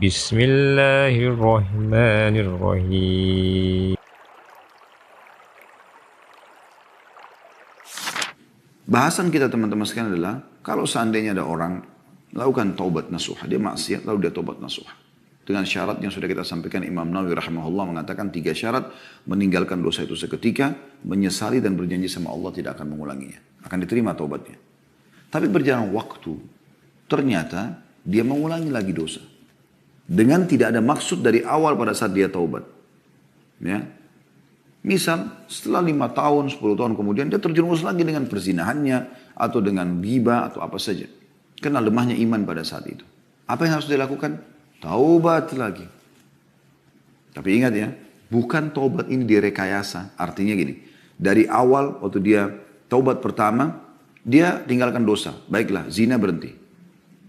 Bismillahirrahmanirrahim. Bahasan kita teman-teman sekalian adalah kalau seandainya ada orang lakukan taubat nasuha, dia maksiat lalu dia taubat nasuha. Dengan syarat yang sudah kita sampaikan, Imam Nawawi rahimahullah mengatakan 3 syarat: meninggalkan dosa itu seketika, menyesali dan berjanji sama Allah tidak akan mengulanginya. Akan diterima taubatnya. Tapi berjalan waktu, ternyata dia mengulangi lagi dosa. Dengan tidak ada maksud dari awal pada saat dia taubat. Ya. Misal setelah 5 tahun, 10 tahun kemudian dia terjerumus lagi dengan perzinahannya atau dengan ghibah atau apa saja. Karena lemahnya iman pada saat itu. Apa yang harus dilakukan? Taubat lagi. Tapi ingat ya, bukan taubat ini direkayasa. Artinya gini, dari awal waktu dia taubat pertama, dia tinggalkan dosa. Baiklah, zina berhenti.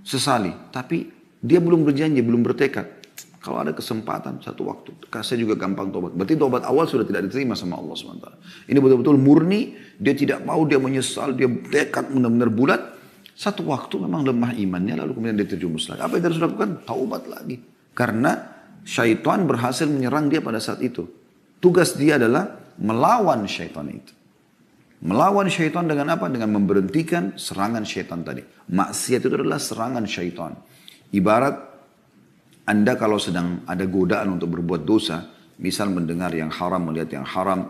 Sesali, tapi dia belum berjanji, belum bertekad. Kalau ada kesempatan satu waktu, saya juga gampang tobat. Berarti tobat awal sudah tidak diterima sama Allah SWT. Ini betul-betul murni, dia tidak mau, dia menyesal, dia tekad benar-benar bulat. Satu waktu memang lemah imannya, lalu kemudian dia terjumus lagi. Apa yang harus dilakukan? Taubat lagi. Karena syaitan berhasil menyerang dia pada saat itu. Tugas dia adalah melawan syaitan itu. Melawan syaitan dengan apa? Dengan memberhentikan serangan syaitan tadi. Maksiat itu adalah serangan syaitan. Ibarat Anda kalau sedang ada godaan untuk berbuat dosa, misal mendengar yang haram, melihat yang haram,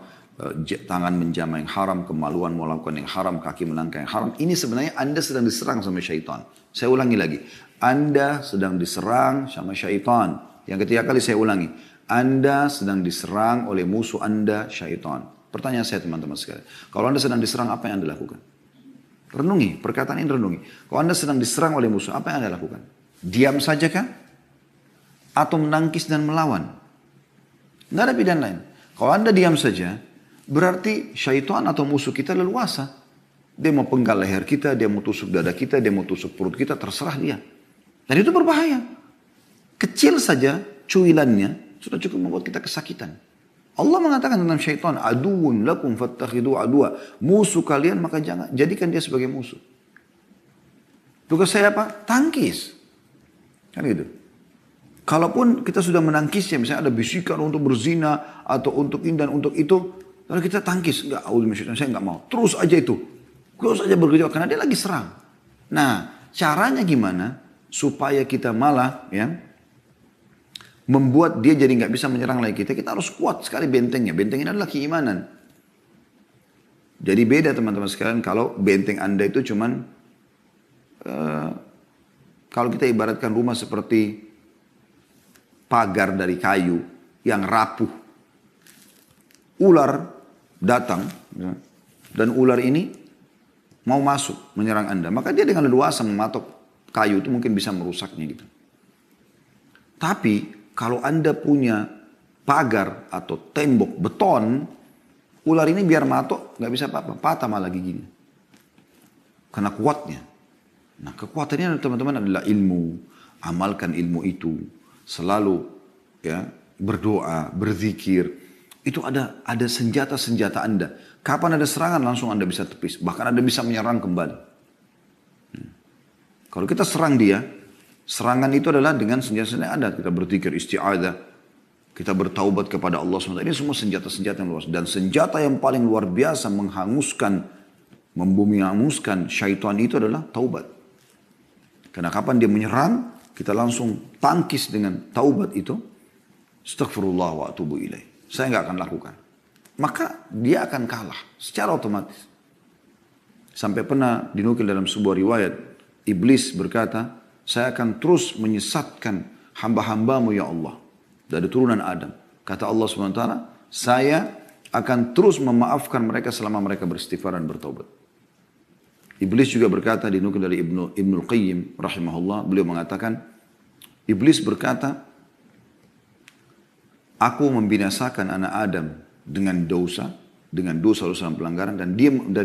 tangan menjamah yang haram, kemaluan melakukan yang haram, kaki melangkah yang haram, ini sebenarnya Anda sedang diserang sama syaitan. Saya ulangi lagi, Anda sedang diserang sama syaitan. Yang ketiga kali saya ulangi, Anda sedang diserang oleh musuh Anda, syaitan. Pertanyaan saya teman-teman sekalian, kalau Anda sedang diserang, apa yang Anda lakukan? Renungi, perkataan ini renungi. Kalau Anda sedang diserang oleh musuh, apa yang Anda lakukan? Diam saja kah? Atau menangkis dan melawan? Nggak ada pilihan lain. Kalau Anda diam saja, berarti syaitan atau musuh kita leluasa. Dia mau penggal leher kita, dia mau tusuk dada kita, dia mau tusuk perut kita, terserah dia. Dan itu berbahaya. Kecil saja cuilannya sudah cukup membuat kita kesakitan. Allah mengatakan tentang syaitan, aduun lakum fattakhidu adua. Musuh kalian maka jangan jadikan dia sebagai musuh. Tugas saya apa? Tangkis. Kan gitu. Kalaupun kita sudah menangkisnya, misalnya ada bisikan untuk berzina atau untuk ini dan untuk itu, lalu kita tangkis, enggak, saya enggak mau. Terus aja itu, terus aja bergejolak karena dia lagi serang. Nah, caranya gimana supaya kita malah ya membuat dia jadi nggak bisa menyerang lagi kita? Kita harus kuat sekali bentengnya. Benteng ini adalah keimanan. Jadi beda teman-teman sekalian kalau benteng Anda itu cuman kalau kita ibaratkan rumah seperti pagar dari kayu yang rapuh. Ular datang ya, dan ular ini mau masuk menyerang Anda. Maka dia dengan leluasa mematok kayu itu mungkin bisa merusaknya gitu. Tapi kalau Anda punya pagar atau tembok beton, ular ini biar matok nggak bisa apa-apa, patah malah giginya. Karena kuatnya. Nah kekuatannya teman-teman adalah ilmu. Amalkan ilmu itu. Selalu ya berdoa, berzikir. Itu ada senjata-senjata Anda. Kapan ada serangan langsung Anda bisa tepis. Bahkan Anda bisa menyerang kembali. Kalau kita serang dia, serangan itu adalah dengan senjata-senjata Anda. Kita berzikir isti'adah. Kita bertaubat kepada Allah SWT. Ini semua senjata-senjata yang luas. Dan senjata yang paling luar biasa menghanguskan, membumi-hanguskan syaitan itu adalah taubat. Karena kapan dia menyerang, kita langsung tangkis dengan taubat itu. Astaghfirullah wa atubu ilaih. Saya nggak akan lakukan. Maka dia akan kalah secara otomatis. Sampai pernah dinukil dalam sebuah riwayat. Iblis berkata, saya akan terus menyesatkan hamba-hambamu ya Allah. Dari turunan Adam. Kata Allah SWT, saya akan terus memaafkan mereka selama mereka beristighfar dan bertaubat. Iblis juga berkata, dinukil dari Ibnul Qayyim rahimahullah, beliau mengatakan, Iblis berkata, aku membinasakan anak Adam dengan dosa dan pelanggaran, dan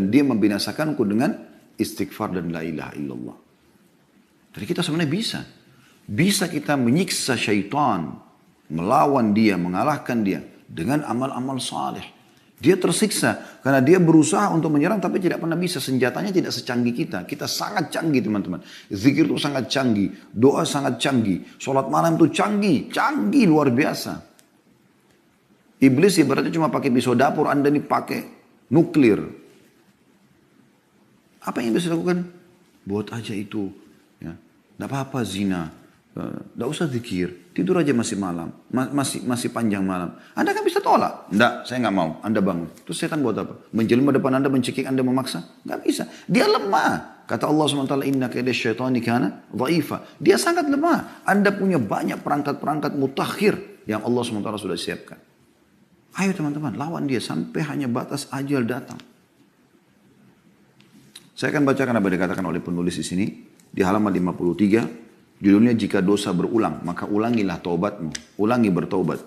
dia membinasakanku dengan istighfar dan la ilaha illallah. Jadi kita sebenarnya bisa kita menyiksa syaitan, melawan dia, mengalahkan dia dengan amal-amal saleh. Dia tersiksa karena dia berusaha untuk menyerang tapi tidak pernah bisa. Senjatanya tidak secanggih kita. Kita sangat canggih teman-teman. Zikir itu sangat canggih. Doa sangat canggih. Sholat malam itu canggih. Canggih luar biasa. Iblis ibaratnya cuma pakai pisau dapur. Anda ini pakai nuklir. Apa yang bisa dilakukan? Buat aja itu. Ya. Tidak apa-apa zina. Tidak usah zikir. Tidur aja masih malam. Masih panjang malam. Anda kan bisa tolak. Tidak, saya nggak mau. Anda bangun. Terus setan buat apa? Menjelma depan Anda, mencekik Anda, memaksa? Nggak bisa. Dia lemah. Kata Allah SWT, inna kaida syaitani kana dha'ifa. Dia sangat lemah. Anda punya banyak perangkat-perangkat mutakhir yang Allah SWT sudah siapkan. Ayo teman-teman, lawan dia sampai hanya batas ajal datang. Saya akan bacakan apa yang dikatakan oleh penulis di sini. Di halaman 53. Judulnya, jika dosa berulang, maka ulangilah taubatmu. Ulangi bertaubat.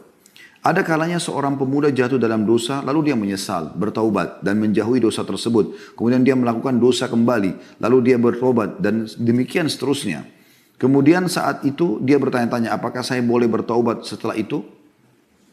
Ada kalanya seorang pemuda jatuh dalam dosa, lalu dia menyesal, bertaubat, dan menjauhi dosa tersebut. Kemudian dia melakukan dosa kembali, lalu dia bertobat, dan demikian seterusnya. Kemudian saat itu dia bertanya-tanya, apakah saya boleh bertaubat setelah itu?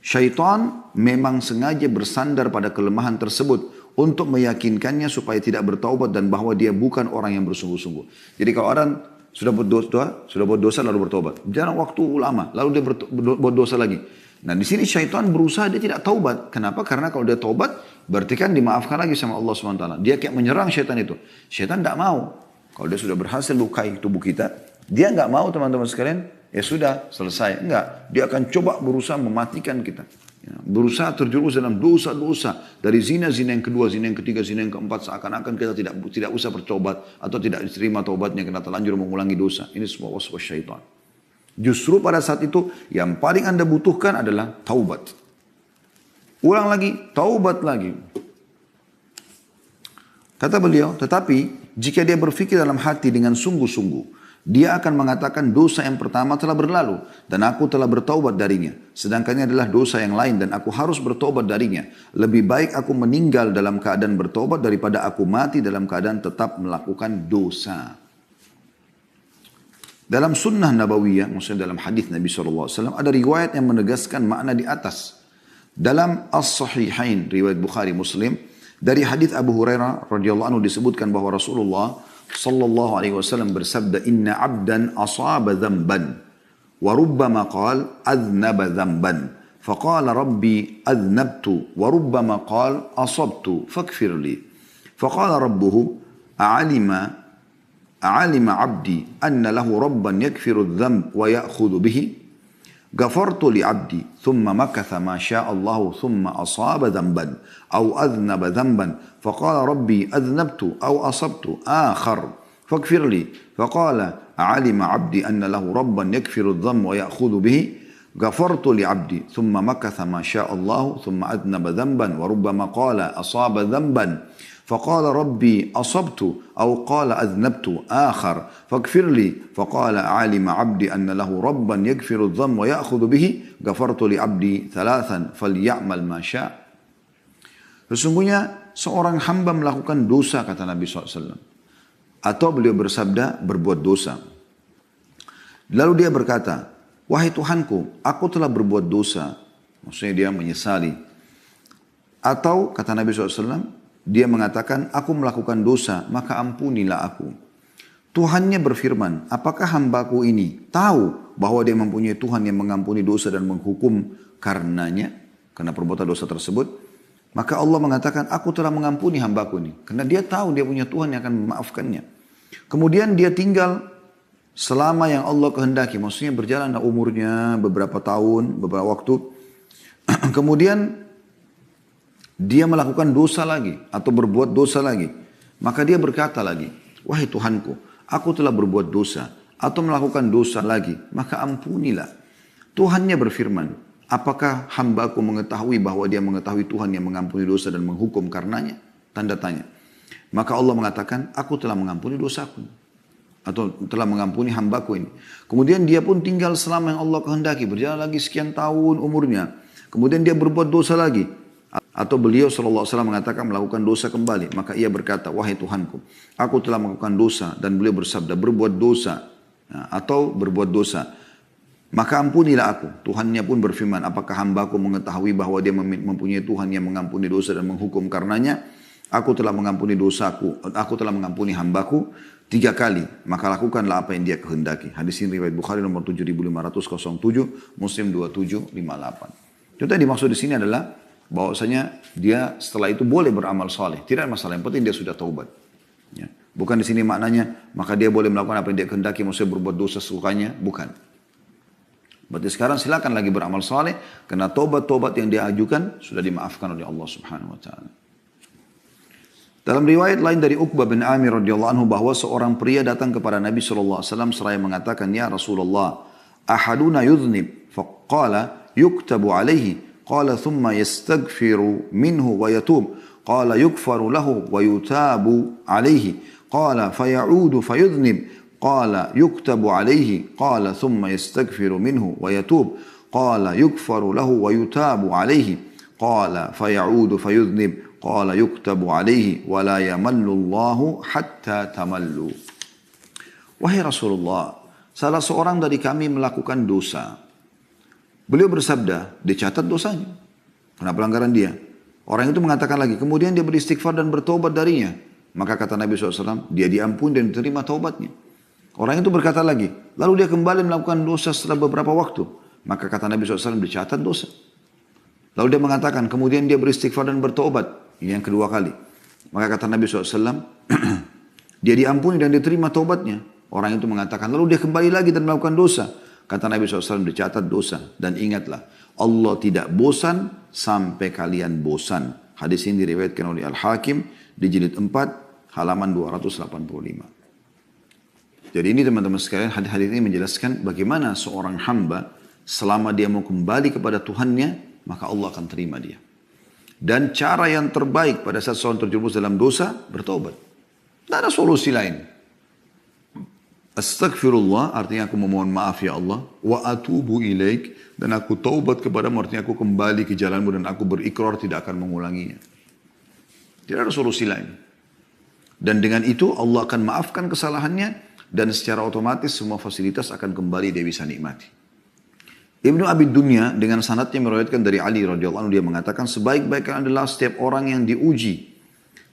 Syaitan memang sengaja bersandar pada kelemahan tersebut untuk meyakinkannya supaya tidak bertaubat dan bahwa dia bukan orang yang bersungguh-sungguh. Jadi kalau orang sudah buat dosa lalu bertobat. Jarang waktu lama, lalu dia buat dosa lagi. Nah di sini syaitan berusaha dia tidak taubat. Kenapa? Karena kalau dia taubat, berarti kan dimaafkan lagi sama Allah SWT. Dia kayak menyerang syaitan itu. Syaitan tidak mau. Kalau dia sudah berhasil lukai tubuh kita, dia nggak mau teman-teman sekalian, ya sudah selesai. Enggak, dia akan coba berusaha mematikan kita. Ya, berusaha terjerumus dalam dosa-dosa. Dari zina yang kedua, zina yang ketiga, zina yang keempat. Seakan-akan kita tidak usah bertobat. Atau tidak diterima taubatnya karena terlanjur mengulangi dosa. Ini semua waswas syaitan. Justru pada saat itu yang paling Anda butuhkan adalah taubat. Ulang lagi, taubat lagi. Kata beliau, tetapi jika dia berpikir dalam hati dengan sungguh-sungguh, dia akan mengatakan dosa yang pertama telah berlalu dan aku telah bertaubat darinya. Sedangkan ini adalah dosa yang lain dan aku harus bertaubat darinya. Lebih baik aku meninggal dalam keadaan bertaubat daripada aku mati dalam keadaan tetap melakukan dosa. Dalam sunnah nabawiyah, maksudnya dalam hadis Nabi SAW, ada riwayat yang menegaskan makna di atas. Dalam As-Sahihain, riwayat Bukhari Muslim, dari hadis Abu Hurairah radhiyallahu anhu disebutkan bahwa Rasulullah sallallahu alaihi wasallam bersabda, inna abdan asaba dhanban wa rubbama qala adhnaba dhanban faqala rabbi adhnabtu wa rubbama qala asabtu faghfir li faqala rabbuhu a'alima abdi anna lahu rabban yakfiru adh-dhanb wa ya'khudhu bihi غفرت لعبدي ثم مكث ما شاء الله ثم أصاب ذنبا أو أذنب ذنبا فقال ربي أذنبت أو أصبت آخر فاغفر لي فقال علم عبدي أن له ربا يكفر الذنب ويأخذ به غفرت لعبدي ثم مكث ما شاء الله ثم أذنب ذنبا وربما قال أصاب ذنبا فقال ربي أصبت أو قال أذنبت آخر فاغفر لي فقال عالم عبدي أن له ربا يغفر الذنب ويأخذ به غفرت لعبدي ثلاثا فليعمل ما شاء. Sesungguhnya seorang hamba melakukan dosa, kata Nabi SAW. Atau beliau bersabda, berbuat dosa. Lalu dia berkata, wahai Tuhanku, aku telah berbuat dosa. Maksudnya dia menyesali. Atau kata Nabi SAW, dia mengatakan, aku melakukan dosa, maka ampunilah aku. Tuhannya berfirman, apakah hambaku ini tahu bahwa dia mempunyai Tuhan yang mengampuni dosa dan menghukum karenanya, karena perbuatan dosa tersebut? Maka Allah mengatakan, aku telah mengampuni hambaku ini. Karena dia tahu dia punya Tuhan yang akan memaafkannya. Kemudian dia tinggal selama yang Allah kehendaki. Maksudnya berjalan umurnya beberapa tahun, beberapa waktu. Kemudian dia melakukan dosa lagi atau berbuat dosa lagi. Maka dia berkata lagi, wahai Tuhanku, aku telah berbuat dosa atau melakukan dosa lagi, maka ampunilah. Tuhannya berfirman, apakah hambaku mengetahui bahwa dia mengetahui Tuhan yang mengampuni dosa dan menghukum karenanya? Tanda tanya. Maka Allah mengatakan, aku telah mengampuni dosaku. Atau telah mengampuni hambaku ini. Kemudian dia pun tinggal selama yang Allah kehendaki. Berjalan lagi sekian tahun umurnya. Kemudian dia berbuat dosa lagi. Atau beliau SAW mengatakan melakukan dosa kembali. Maka ia berkata, wahai Tuhanku, aku telah melakukan dosa. Dan beliau bersabda, berbuat dosa. Atau berbuat dosa. Maka ampunilah aku. Tuhannya pun berfirman, apakah hambaku mengetahui bahwa dia mempunyai Tuhan yang mengampuni dosa dan menghukum karenanya? Aku telah mengampuni dosaku, aku telah mengampuni hambaku 3 kali. Maka lakukanlah apa yang dia kehendaki. Hadis ini riwayat Bukhari nomor 7507, Muslim 2758. Itu tadi dimaksud di sini adalah bahwasanya dia setelah itu boleh beramal soleh. Tidak ada masalah, yang penting dia sudah taubat. Ya. Bukan di sini maknanya, maka dia boleh melakukan apa yang dia kehendaki, maksudnya berbuat dosa sukanya, bukan. Berarti sekarang silakan lagi beramal saleh karena tobat-tobat yang dia ajukan sudah dimaafkan oleh Allah Subhanahu wa taala. Dalam riwayat lain dari Uqbah bin Amir radhiyallahu anhu bahwa seorang pria datang kepada Nabi sallallahu alaihi wasallam seraya mengatakan, "Ya Rasulullah, ahaduna yudhnib?" Faqala yuktabu alaihi. Qala thumma yastaghfiru minhu wa yatub. Qala yukfaru lahu wa yutabu alaihi. Qala fayaudu fayudhnib. قال يكتب عليه قال ثم يستغفر منه ويتوب قال يغفر له ويتاب عليه قال فيعود فيذنب قال يكتب عليه ولا يمل الله حتى تملوا. Wahai Rasulullah, salah seorang dari kami melakukan dosa. Beliau bersabda, dicatat dosanya karena pelanggaran dia. Orang itu mengatakan lagi, kemudian dia beristighfar dan bertobat darinya. Maka kata Nabi SAW, dia diampuni dan diterima taubatnya. Orang itu berkata lagi, lalu dia kembali melakukan dosa setelah beberapa waktu. Maka kata Nabi SAW, dicatat dosa. Lalu dia mengatakan, kemudian dia beristighfar dan bertobat. Ini yang kedua kali. Maka kata Nabi SAW, dia diampuni dan diterima taubatnya. Orang itu mengatakan, lalu dia kembali lagi dan melakukan dosa. Kata Nabi SAW, dicatat dosa. Dan ingatlah, Allah tidak bosan sampai kalian bosan. Hadis ini diriwayatkan oleh Al-Hakim di jilid 4, halaman 285. Jadi ini teman-teman sekalian, hadis ini menjelaskan bagaimana seorang hamba selama dia mau kembali kepada Tuhannya, maka Allah akan terima dia. Dan cara yang terbaik pada saat seorang terjerumus dalam dosa, bertobat. Tidak ada solusi lain. Astaghfirullah, artinya aku memohon maaf ya Allah. Wa atubu ilaik, dan aku taubat kepadamu, artinya aku kembali ke jalanmu dan aku berikrar tidak akan mengulanginya. Tidak ada solusi lain. Dan dengan itu Allah akan maafkan kesalahannya, dan secara otomatis semua fasilitas akan kembali dia bisa nikmati. Ibnu Abi Dunya dengan sanadnya meriwayatkan dari Ali radhiyallahu anhu, dia mengatakan sebaik-baik adalah setiap orang yang diuji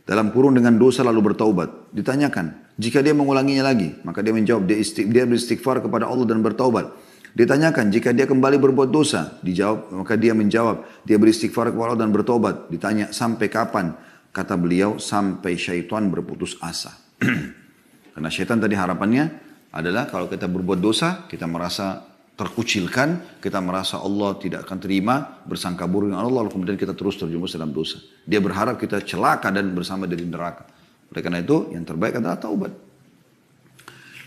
dalam kurun dengan dosa lalu bertaubat. Ditanyakan, jika dia mengulanginya lagi, maka dia menjawab, dia beristighfar kepada Allah dan bertaubat. Ditanyakan, jika dia kembali berbuat dosa, dijawab, maka dia menjawab, dia beristighfar kepada Allah dan bertaubat. Ditanya, sampai kapan? Kata beliau, sampai syaitan berputus asa. Karena syaitan tadi harapannya adalah kalau kita berbuat dosa, kita merasa terkucilkan, kita merasa Allah tidak akan terima, bersangka buruk dengan Allah, lalu kemudian kita terus terjerumus dalam dosa. Dia berharap kita celaka dan bersama dari neraka. Oleh karena itu, yang terbaik adalah taubat.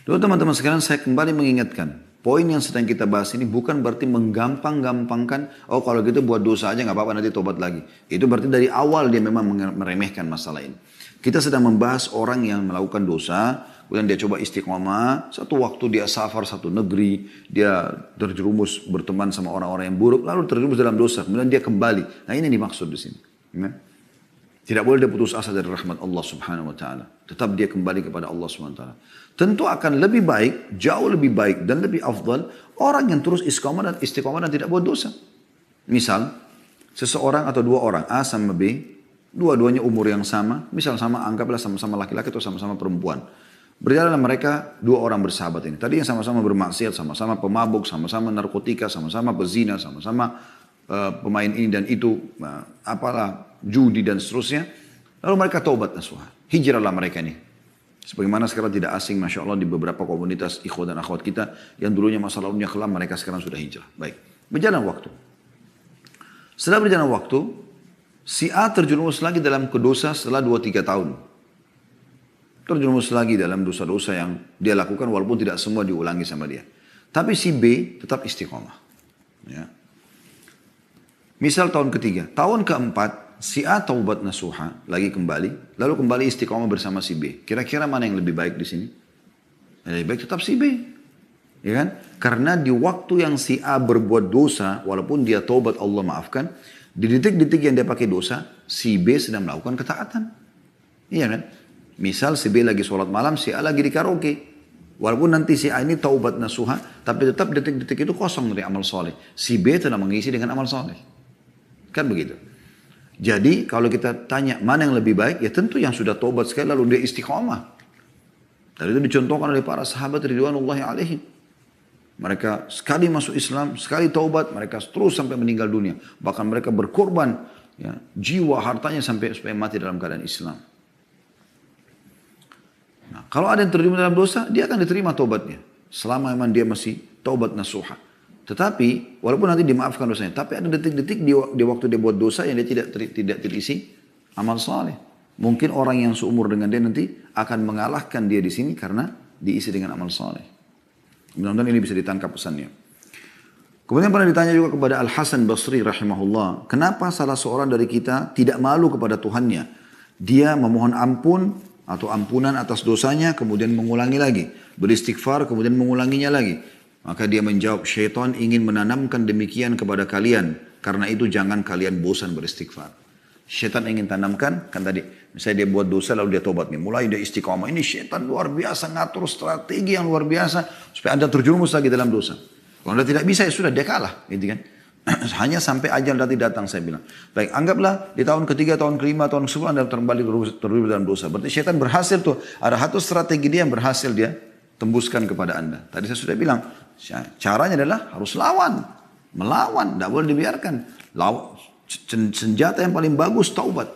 Lalu teman-teman sekalian, saya kembali mengingatkan, poin yang sedang kita bahas ini bukan berarti menggampang-gampangkan, oh kalau gitu buat dosa aja nggak apa-apa nanti taubat lagi. Itu berarti dari awal dia memang meremehkan masalah ini. Kita sedang membahas orang yang melakukan dosa, kemudian dia coba istiqomah, satu waktu dia safar satu negeri, dia terjerumus berteman sama orang-orang yang buruk, lalu terjerumus dalam dosa, kemudian dia kembali. Nah ini dimaksud di sini. Tidak boleh dia putus asa dari rahmat Allah Subhanahu wa taala. Tetap dia kembali kepada Allah Subhanahu wa taala. Tentu akan lebih baik, jauh lebih baik dan lebih afdal orang yang terus istiqomah dan tidak buat dosa. Misal, seseorang atau dua orang, A sama B, dua-duanya umur yang sama, misal sama, anggaplah sama-sama laki-laki atau sama-sama perempuan. Berjalan mereka, dua orang bersahabat ini. Tadi yang sama-sama bermaksiat, sama-sama pemabuk, sama-sama narkotika, sama-sama pezina, sama-sama pemain ini dan itu, apalah, judi dan seterusnya. Lalu mereka taubat nasuha. Hijrahlah mereka ini. Sebagaimana sekarang tidak asing, Masya Allah, di beberapa komunitas ikhwan dan akhwat kita, yang dulunya masa lalunya kelam, mereka sekarang sudah hijrah. Baik, berjalan waktu. Setelah berjalan waktu, si A terjerumus lagi dalam kedosa setelah 2-3 tahun. Terjerumus lagi dalam dosa-dosa yang dia lakukan walaupun tidak semua diulangi sama dia. Tapi si B tetap istiqomah. Ya. Misal tahun ketiga, tahun keempat, si A taubat nasuha, lagi kembali, lalu kembali istiqomah bersama si B. Kira-kira mana yang lebih baik di sini? Yang lebih baik tetap si B. Ya kan? Karena di waktu yang si A berbuat dosa, walaupun dia taubat Allah maafkan, di detik-detik yang dia pakai dosa, si B sedang melakukan ketaatan. Iya kan? Misal si B lagi sholat malam, si A lagi di karaoke. Walaupun nanti si A ini taubat nasuha, tapi tetap detik-detik itu kosong dari amal soleh. Si B telah mengisi dengan amal soleh. Kan begitu. Jadi kalau kita tanya mana yang lebih baik, ya tentu yang sudah taubat sekali lalu dia istiqomah. Dan itu dicontohkan oleh para sahabat ridwanullahi alaihim. Mereka sekali masuk Islam, sekali taubat, mereka terus sampai meninggal dunia. Bahkan mereka berkorban ya, jiwa hartanya sampai supaya mati dalam keadaan Islam. Nah, kalau ada yang terjun dalam dosa, dia akan diterima taubatnya. Selama memang dia masih taubat nasuha. Tetapi, walaupun nanti dimaafkan dosanya, tapi ada detik-detik di waktu dia buat dosa yang dia tidak terisi amal saleh. Mungkin orang yang seumur dengan dia nanti akan mengalahkan dia di sini karena diisi dengan amal saleh. Mudah-mudahan ini bisa ditangkap pesannya. Kemudian pernah ditanya juga kepada Al-Hasan Basri rahimahullah, kenapa salah seorang dari kita tidak malu kepada Tuhannya? Dia memohon ampun atau ampunan atas dosanya, kemudian mengulangi lagi. Beristighfar, kemudian mengulanginya lagi. Maka dia menjawab, syaitan ingin menanamkan demikian kepada kalian. Karena itu jangan kalian bosan beristighfar. Syaitan ingin tanamkan, kan tadi, misalnya dia buat dosa lalu dia tobat nih. Mulai dia istiqamah, ini syaitan luar biasa, ngatur strategi yang luar biasa, supaya Anda terjerumus lagi dalam dosa. Kalau Anda tidak bisa, ya sudah, dia kalah. Gitu kan? Hanya sampai ajal nanti datang, saya bilang. Baik, anggaplah di tahun ketiga, tahun kelima, tahun ke-10 Anda kembali terlibat dalam dosa. Berarti syaitan berhasil tuh. Ada satu strategi dia yang berhasil dia tembuskan kepada Anda. Tadi saya sudah bilang, caranya adalah harus lawan. Melawan, tidak boleh dibiarkan. Senjata yang paling bagus, taubat.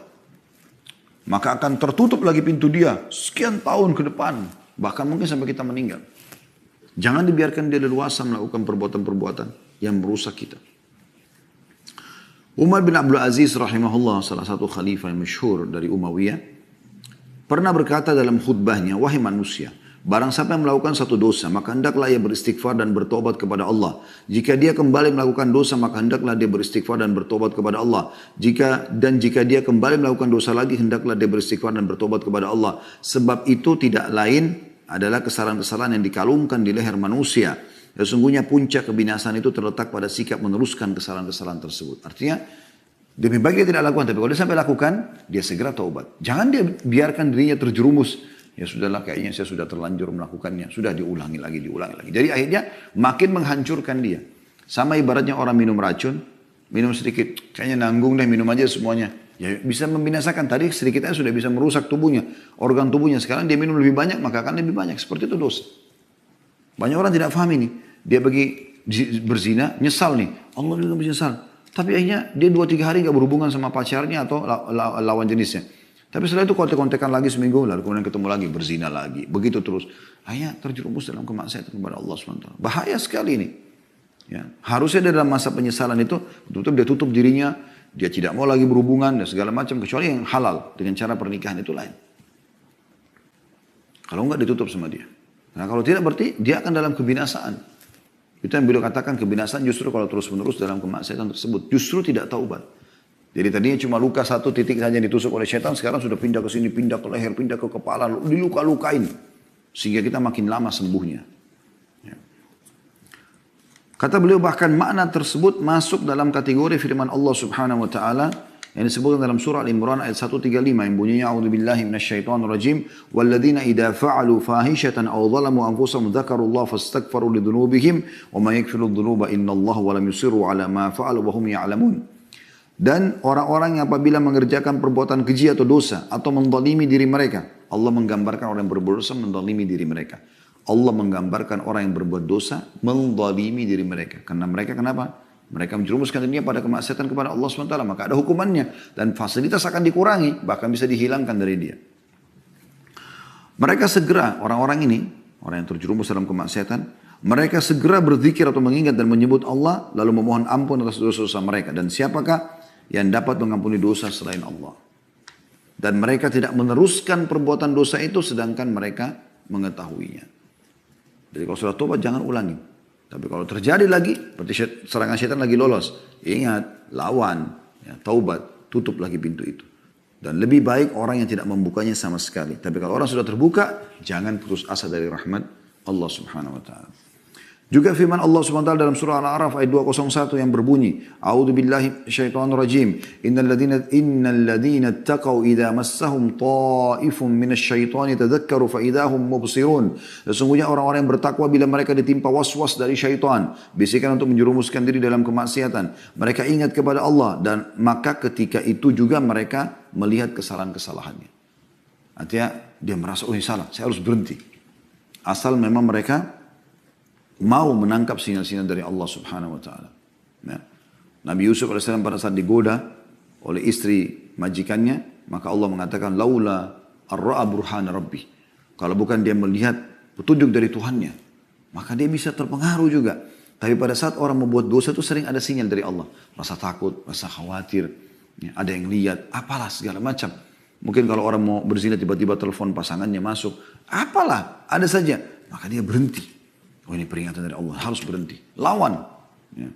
Maka akan tertutup lagi pintu dia sekian tahun ke depan. Bahkan mungkin sampai kita meninggal. Jangan dibiarkan dia leluasa melakukan perbuatan-perbuatan yang merusak kita. Umar bin Abdul Aziz rahimahullah, salah satu khalifah yang masyhur dari Umayyah, pernah berkata dalam khutbahnya, wahai manusia, barang siapa yang melakukan satu dosa, maka hendaklah ia beristighfar dan bertobat kepada Allah. Jika dia kembali melakukan dosa, maka hendaklah dia beristighfar dan bertobat kepada Allah. Jika dia kembali melakukan dosa lagi, hendaklah dia beristighfar dan bertobat kepada Allah. Sebab itu tidak lain adalah kesalahan-kesalahan yang dikalungkan di leher manusia. Sesungguhnya puncak kebinasaan itu terletak pada sikap meneruskan kesalahan-kesalahan tersebut. Artinya, lebih baik dia tidak lakukan. Tapi kalau dia sampai lakukan, dia segera taubat. Jangan dia biarkan dirinya terjerumus. Ya sudahlah, kayaknya saya sudah terlanjur melakukannya. Sudah diulangi lagi. Jadi akhirnya makin menghancurkan dia. Sama ibaratnya orang minum racun. Minum sedikit, kayaknya nanggung deh, minum aja semuanya. Ya bisa membinasakan. Tadi sedikitnya sudah bisa merusak tubuhnya. Organ tubuhnya. Sekarang dia minum lebih banyak, maka akan lebih banyak. Seperti itu dosa. Banyak orang tidak paham ini. Dia pergi berzina, nyesal nih. Allah juga menyesal. Tapi akhirnya dia 2-3 hari gak berhubungan sama pacarnya atau lawan jenisnya. Tapi setelah itu kontek-kontekan lagi seminggu, lalu kemudian ketemu lagi, berzina lagi. Begitu terus. Akhirnya terjerumus dalam kemaksiatan kepada Allah SWT. Bahaya sekali ini. Ya. Harusnya dalam masa penyesalan itu, betul-betul dia tutup dirinya. Dia tidak mau lagi berhubungan dan segala macam. Kecuali yang halal. Dengan cara pernikahan itu lain. Kalau enggak ditutup sama dia. Nah kalau tidak berarti dia akan dalam kebinasaan. Itu yang beliau katakan, kebinasaan justru kalau terus-menerus dalam kemaksiatan tersebut. Justru tidak taubat. Jadi tadinya cuma luka satu titik saja yang ditusuk oleh setan, sekarang sudah pindah ke sini, pindah ke leher, pindah ke kepala, diluka-lukain. Sehingga kita makin lama sembuhnya. Ya. Kata beliau bahkan makna tersebut masuk dalam kategori firman Allah Subhanahu wa taala yang disebutkan dalam surah Al-Imran ayat 135 yang bunyinya a'udzubillahi minasyaitonirrajim walladzina idza fa'alu fahishatan aw zalamu anfusahum dzakarullaha fastaghfaru lidzunubihim wa may yaghfiru dzunuba innallaha wa lam yusirru ala ma fa'alu wa hum ya'lamun. Dan orang-orang yang apabila mengerjakan perbuatan keji atau dosa atau menzalimi diri mereka, Allah menggambarkan orang yang berbuat dosa menzalimi diri mereka. Allah menggambarkan orang yang berbuat dosa menzalimi diri mereka. Karena mereka kenapa? Mereka menjerumuskan dirinya pada kemaksiatan kepada Allah SWT. Maka ada hukumannya. Dan fasilitas akan dikurangi. Bahkan bisa dihilangkan dari dia. Mereka segera, orang-orang ini, orang yang terjerumus dalam kemaksiatan, mereka segera berzikir atau mengingat dan menyebut Allah, lalu memohon ampun atas dosa-dosa mereka. Dan siapakah yang dapat mengampuni dosa selain Allah? Dan mereka tidak meneruskan perbuatan dosa itu sedangkan mereka mengetahuinya. Jadi kalau sudah tobat jangan ulangi. Tapi kalau terjadi lagi, berarti serangan syaitan lagi lolos. Ingat, lawan, ya, taubat, tutup lagi pintu itu. Dan lebih baik orang yang tidak membukanya sama sekali. Tapi kalau orang sudah terbuka, jangan putus asa dari rahmat Allah Subhanahu wa ta'ala. Juga firman Allah SWT dalam surah Al-A'raf ayat 201 yang berbunyi, A'udzu billahi minasyaitonir rajim. Innal ladzina ittaqau idza massahum ta'ifun minasyaitani tadzakkaru fa idahum mubsirun. Sesungguhnya orang-orang yang bertakwa bila mereka ditimpa was-was dari syaitan, bisikan untuk menjerumuskan diri dalam kemaksiatan, mereka ingat kepada Allah dan maka ketika itu juga mereka melihat kesalahan-kesalahannya. Artinya dia merasa, oh ini salah, saya harus berhenti. Asal memang mereka mau menangkap sinyal-sinyal dari Allah Subhanahu wa taala. Ya. Nabi Yusuf alaihissalam pada saat digoda oleh istri majikannya, maka Allah mengatakan laula ar-ra'a burhana rabbi. Kalau bukan dia melihat petunjuk dari Tuhannya, maka dia bisa terpengaruh juga. Tapi pada saat orang membuat dosa itu sering ada sinyal dari Allah. Rasa takut, rasa khawatir, ya, ada yang lihat, apalah segala macam. Mungkin kalau orang mau berzina tiba-tiba telepon pasangannya masuk, apalah, ada saja. Maka dia berhenti. Oh ini peringatan dari Allah, harus berhenti. Lawan. Ya.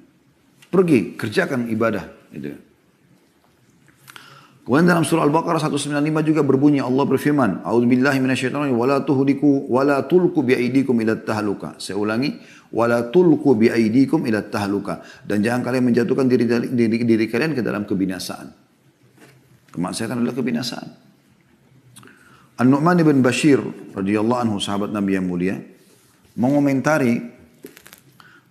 Pergi, kerjakan ibadah. Gitu. Kemudian dalam surah Al-Baqarah 195 juga berbunyi, Allah berfirman, A'udzubillahi minasyaitonir rajim, wala tulku biaidikum ila tahluka. Saya ulangi, wala tulku biaidikum ila tahluka. Dan jangan kalian menjatuhkan diri kalian ke dalam kebinasaan. Kemaksiatan adalah kebinasaan. An-Nu'man bin Bashir radhiyallahu anhu, sahabat Nabi yang mulia, mengomentari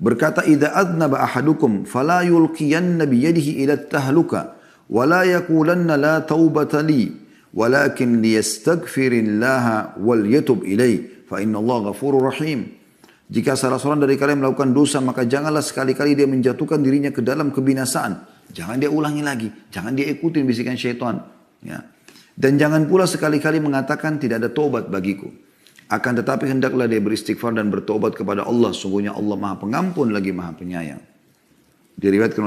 berkata, idza adnaba ahadukum fala yulqiyanna bi yadihi ila tahluka wa la yaqulanna la taubata li walakin liyastaghfirillaha wal yatub ilai fa inna Allah ghafurur rahim. Jika salah seorang dari kalian melakukan dosa, maka janganlah sekali-kali dia menjatuhkan dirinya ke dalam kebinasaan. Jangan dia ulangi lagi, jangan dia ikutin bisikan syaitan, ya. Dan jangan pula sekali-kali mengatakan tidak ada taubat bagiku. Akan tetapi hendaklah dia beristighfar dan bertobat kepada Allah. Sungguhnya Allah Maha Pengampun lagi Maha Penyayang. Diriwayatkan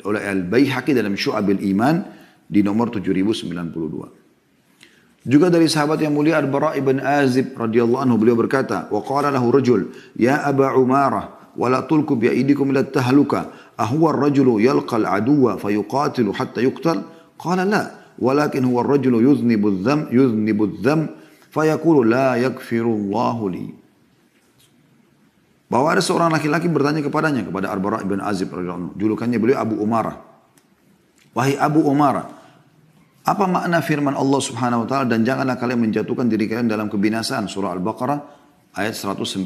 oleh Al-Baihaqi dalam Syu'abil Iman di nomor 7092. Juga dari sahabat yang mulia Al-Bara' ibn Azib radhiyallahu anhu, beliau berkata, wa qala lahu rajul, ya Aba Umarah, wa la tulku bi aydikum ila tahluka, ahuwa ar-rajulu yalqa al-aduwa fayuqatilu hatta yuqtal? Qala la, walakin huwa ar-rajulu yuznibu adh-dhanb fayaqulu la yaghfirullahu li. Bahwa ada seorang laki-laki bertanya kepadanya, kepada Al-Bara' ibn Azib radhiyallahu anhu, julukannya beliau Abu Umarah. Wahai Abu Umarah, apa makna firman Allah Subhanahu wa taala, dan janganlah kalian menjatuhkan diri kalian dalam kebinasaan, surah Al-Baqarah ayat 195.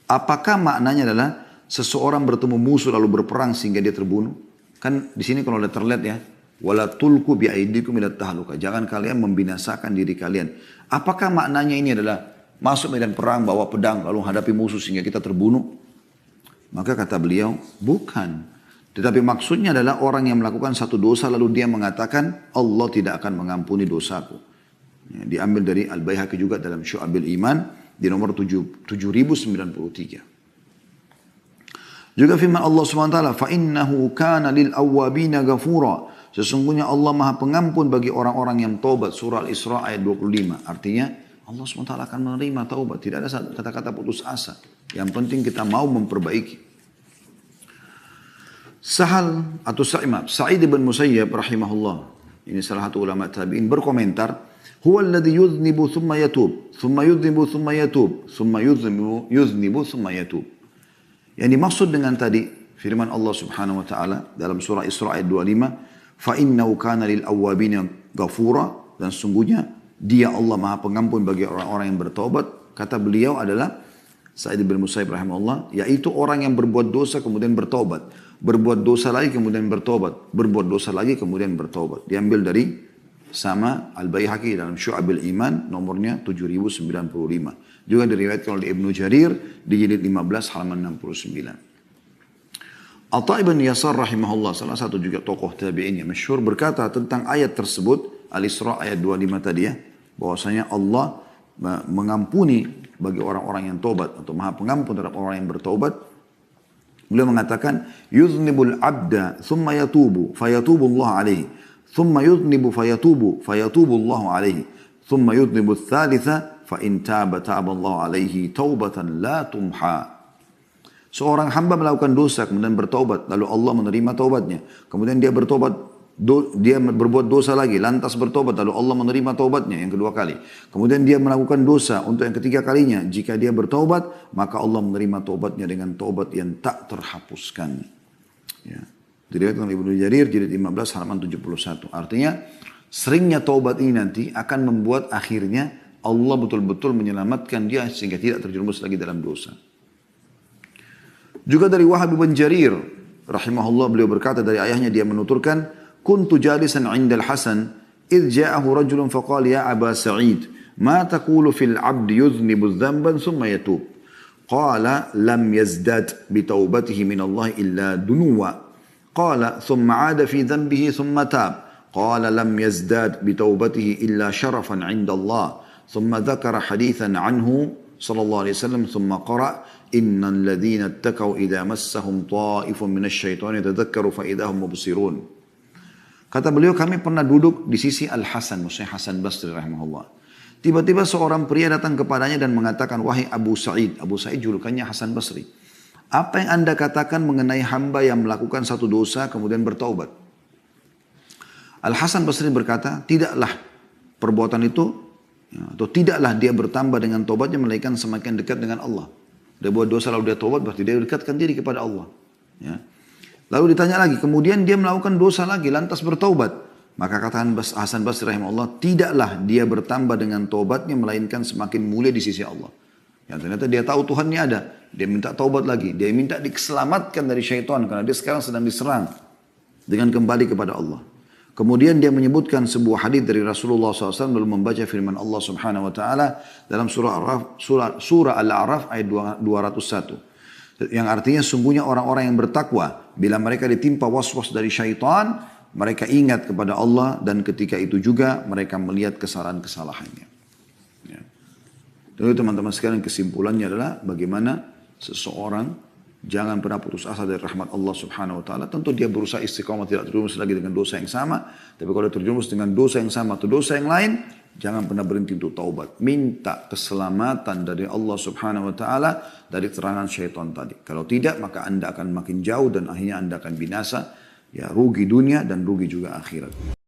Apakah maknanya adalah seseorang bertemu musuh lalu berperang sehingga dia terbunuh? Kan di sini kalau ada terlihat ya, wala tulku biaidikum ila tahluka. Jangan kalian membinasakan diri kalian. Apakah maknanya ini adalah masuk medan perang bawa pedang lalu hadapi musuh sehingga kita terbunuh? Maka kata beliau, bukan. Tetapi maksudnya adalah orang yang melakukan satu dosa lalu dia mengatakan Allah tidak akan mengampuni dosaku. Ya, diambil dari Al-Baihaqi juga dalam Syu'abil Iman di nomor 7093. Juga firman Allah SWT, فَإِنَّهُ كَانَ لِلْأَوَّابِينَ غَفُورًا. Sesungguhnya Allah Maha Pengampun bagi orang-orang yang taubat. Surah Al-Isra ayat 25. Artinya Allah SWT akan menerima taubat. Tidak ada kata-kata putus asa. Yang penting kita mau memperbaiki. Sa'id bin Musayyab rahimahullah, ini salah satu ulama tabi'in, berkomentar, huwa alladhi yudhnibu thumma yatub, thumma yudhnibu thumma yatub, thumma yudhnibu thumma yatub. Yang dimaksud dengan tadi firman Allah Subhanahu wa taala dalam surah Isra ayat 25, fa innahu kana lil awwabina ghafura, dan sungguhnya dia Allah Maha Pengampun bagi orang-orang yang bertobat. Kata beliau adalah Sa'id bin Musayyib rahimahullah, yaitu orang yang berbuat dosa kemudian bertobat, berbuat dosa lagi kemudian bertobat, berbuat dosa lagi kemudian bertobat. Diambil dari sama Al-Baihaqi dalam Syu'abil Iman nomornya 7095. Juga diriwayatkan oleh Ibnu Jarir di jilid 15 halaman 69. Atha ibn Yasar rahimahullah, salah satu juga tokoh tabi'in yang masyhur, berkata tentang ayat tersebut, Al-Isra ayat 25 tadi ya, bahwasanya Allah mengampuni bagi orang-orang yang tobat atau Maha Pengampun terhadap orang yang bertobat. Beliau mengatakan, yuznibul abda thumma yatubu fayatubu Allah alaihi, thumma yuznibu fayatubu Allah alaihi, thumma yuznibu thalitha fa in taba Allah alaihi taubatan la tumha. Seorang hamba melakukan dosa kemudian bertobat, lalu Allah menerima taubatnya. Kemudian dia bertobat dia berbuat dosa lagi, lantas bertobat, lalu Allah menerima taubatnya yang kedua kali. Kemudian dia melakukan dosa untuk yang ketiga kalinya. Jika dia bertaubat, maka Allah menerima taubatnya dengan taubat yang tak terhapuskan. Ya. Diriwayatkan oleh Ibnu Jarir, jilid 15 halaman 71. Artinya, seringnya taubat ini nanti akan membuat akhirnya Allah betul-betul menyelamatkan dia sehingga tidak terjerumus lagi dalam dosa. Juga dari Wahab bin Jarir, rahimahullah, beliau berkata dari ayahnya, dia menuturkan, Kuntu jalisan 'inda al-Hasan idh ja'ahu rajulun faqala ya Aba Sa'id ma taqulu fil 'abdi yudhnibu dhanban thumma yatub qala lam yazdad bi taubatihi min Allah illa dunuwa qala thumma 'ada fi dhanbihi thumma tab qala lam yazdad bi taubatihi illa sharafan 'inda Allah thumma dhakara hadithan anhu sallallahu alaihi wasallam thumma qara innal ladhina ittaqaw idha massahum ta'ifun minasy syaitani tadhakkaru fa idahum mubsirun. Kata beliau, kami pernah duduk di sisi Al-Hasan, maksudnya Hasan Basri rahimahullah. Tiba-tiba seorang pria datang kepadanya dan mengatakan, wahai Abu Sa'id. Abu Sa'id julukannya Hasan Basri. Apa yang anda katakan mengenai hamba yang melakukan satu dosa kemudian bertaubat? Al-Hasan Basri berkata, tidaklah perbuatan itu, atau tidaklah dia bertambah dengan taubatnya melainkan semakin dekat dengan Allah. Dia buat dosa lalu dia taubat, berarti dia dekatkan diri kepada Allah. Ya. Lalu ditanya lagi, kemudian dia melakukan dosa lagi, lantas bertaubat. Maka katakan Hasan Basri rahimahullah, tidaklah dia bertambah dengan taubatnya, melainkan semakin mulia di sisi Allah. Yang ternyata dia tahu Tuhannya ada. Dia minta taubat lagi. Dia minta diselamatkan dari syaitan, karena dia sekarang sedang diserang dengan kembali kepada Allah. Kemudian dia menyebutkan sebuah hadis dari Rasulullah SAW, lalu membaca firman Allah Subhanahu Wa Taala dalam surah Al-A'raf ayat 201. Yang artinya sungguhnya orang-orang yang bertakwa, bila mereka ditimpa was-was dari syaitan, mereka ingat kepada Allah dan ketika itu juga mereka melihat kesalahan-kesalahannya. Ya. Jadi teman-teman sekalian, kesimpulannya adalah bagaimana seseorang jangan pernah putus asa dari rahmat Allah Subhanahu Wa Taala. Tentu dia berusaha istiqamah, tidak terjerumus lagi dengan dosa yang sama. Tapi kalau terjerumus dengan dosa yang sama atau dosa yang lain, jangan pernah berhenti untuk taubat. Minta keselamatan dari Allah Subhanahu Wa Taala dari serangan syaitan tadi. Kalau tidak, maka anda akan makin jauh dan akhirnya anda akan binasa. Ya, rugi dunia dan rugi juga akhirat.